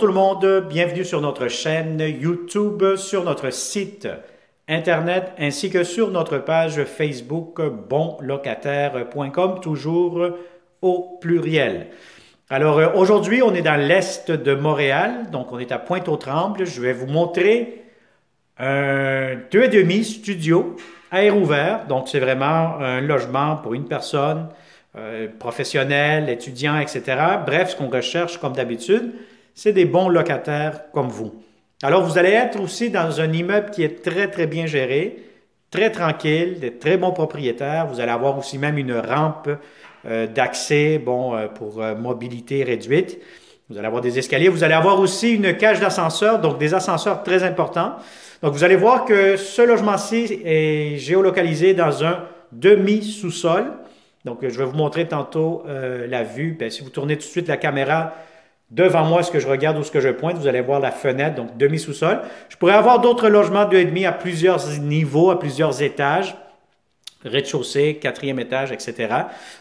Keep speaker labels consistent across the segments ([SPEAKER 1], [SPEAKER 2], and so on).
[SPEAKER 1] tout le monde, bienvenue sur notre chaîne YouTube, sur notre site Internet ainsi que sur notre page Facebook bonlocataire.com, toujours au pluriel. Alors aujourd'hui, on est dans l'est de Montréal, donc on est à Pointe-aux-Trembles. Je vais vous montrer un 2,5 studio à air ouvert, donc c'est vraiment un logement pour une personne, professionnel, étudiant, etc. Bref, ce qu'on recherche comme d'habitude, c'est des bons locataires comme vous. Alors, vous allez être aussi dans un immeuble qui est très, très bien géré, très tranquille, des très bons propriétaires. Vous allez avoir aussi même une rampe d'accès pour mobilité réduite. Vous allez avoir des escaliers. Vous allez avoir aussi une cage d'ascenseur, donc des ascenseurs très importants. Donc, vous allez voir que ce logement-ci est géolocalisé dans un demi-sous-sol. Donc, je vais vous montrer tantôt la vue. Bien, si vous tournez tout de suite la caméra devant moi, ce que je regarde ou ce que je pointe, vous allez voir la fenêtre, donc demi-sous-sol. Je pourrais avoir d'autres logements 2,5 à plusieurs niveaux, à plusieurs étages, rez-de-chaussée, quatrième étage, etc.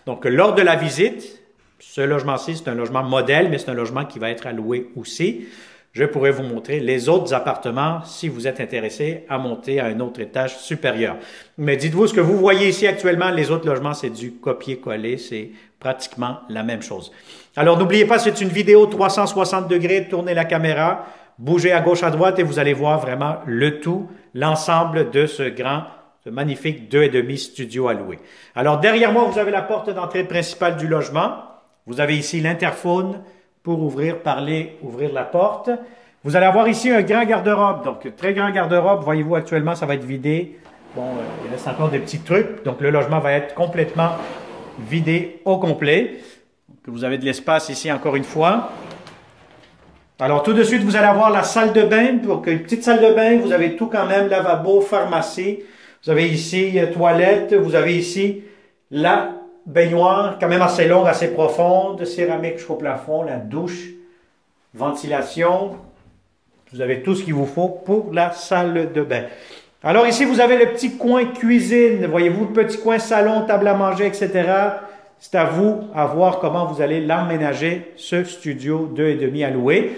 [SPEAKER 1] Donc, lors de la visite, ce logement-ci, c'est un logement modèle, mais c'est un logement qui va être alloué aussi. Je pourrais vous montrer les autres appartements si vous êtes intéressé à monter à un autre étage supérieur. Mais dites-vous, ce que vous voyez ici actuellement, les autres logements, c'est du copier-coller, c'est pratiquement la même chose. Alors, n'oubliez pas, c'est une vidéo 360 degrés, tournez la caméra, bougez à gauche, à droite et vous allez voir vraiment le tout, l'ensemble de ce magnifique 2,5 studio à louer. Alors, derrière moi, vous avez la porte d'entrée principale du logement. Vous avez ici l'interphone pour ouvrir la porte. Vous allez avoir ici un grand garde-robe, donc très grand garde-robe. Voyez-vous, actuellement, ça va être vidé. Bon, il reste encore des petits trucs, donc le logement va être complètement vidé au complet. Donc, vous avez de l'espace ici, encore une fois. Alors, tout de suite, vous allez avoir la salle de bain. Donc, une petite salle de bain, vous avez tout quand même, lavabo, pharmacie. Vous avez ici toilette, vous avez ici la baignoire, quand même assez longue, assez profonde, céramique jusqu'au plafond, la douche, ventilation. Vous avez tout ce qu'il vous faut pour la salle de bain. Alors ici, vous avez le petit coin cuisine. Voyez-vous, le petit coin salon, table à manger, etc. C'est à vous à voir comment vous allez l'emménager, ce studio 2,5 à louer.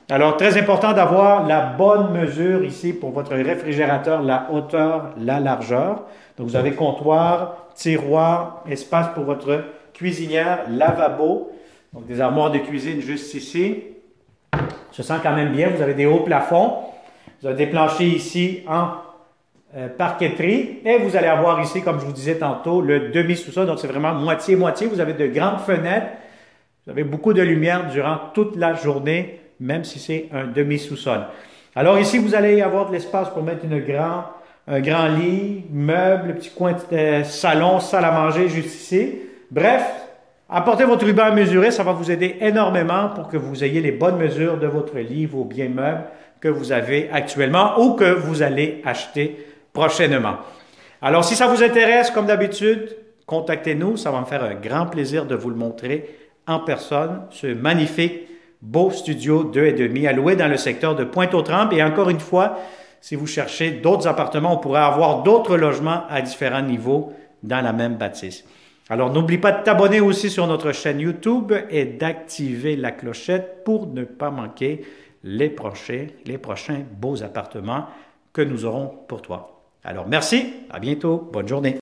[SPEAKER 1] Alors, très important d'avoir la bonne mesure ici pour votre réfrigérateur, la hauteur, la largeur. Donc, vous avez comptoir, tiroir, espace pour votre cuisinière, lavabo. Donc, des armoires de cuisine juste ici. Se sent quand même bien. Vous avez des hauts plafonds. Vous avez des planchers ici en parqueterie. Et vous allez avoir ici, comme je vous disais tantôt, le demi-sous-sol. Donc, c'est vraiment moitié-moitié. Vous avez de grandes fenêtres. Vous avez beaucoup de lumière durant toute la journée, même si c'est un demi-sous-sol. Alors ici, vous allez avoir de l'espace pour mettre un grand lit, meubles, petit coin de salon, salle à manger juste ici. Bref, apportez votre ruban à mesurer, ça va vous aider énormément pour que vous ayez les bonnes mesures de votre lit, vos biens meubles que vous avez actuellement ou que vous allez acheter prochainement. Alors, si ça vous intéresse, comme d'habitude, contactez-nous, ça va me faire un grand plaisir de vous le montrer en personne, ce magnifique beau studio 2,5 à louer dans le secteur de Pointe-aux-Trembles. Et encore une fois, si vous cherchez d'autres appartements, on pourrait avoir d'autres logements à différents niveaux dans la même bâtisse. Alors, n'oublie pas de t'abonner aussi sur notre chaîne YouTube et d'activer la clochette pour ne pas manquer les prochains beaux appartements que nous aurons pour toi. Alors, merci, à bientôt, bonne journée.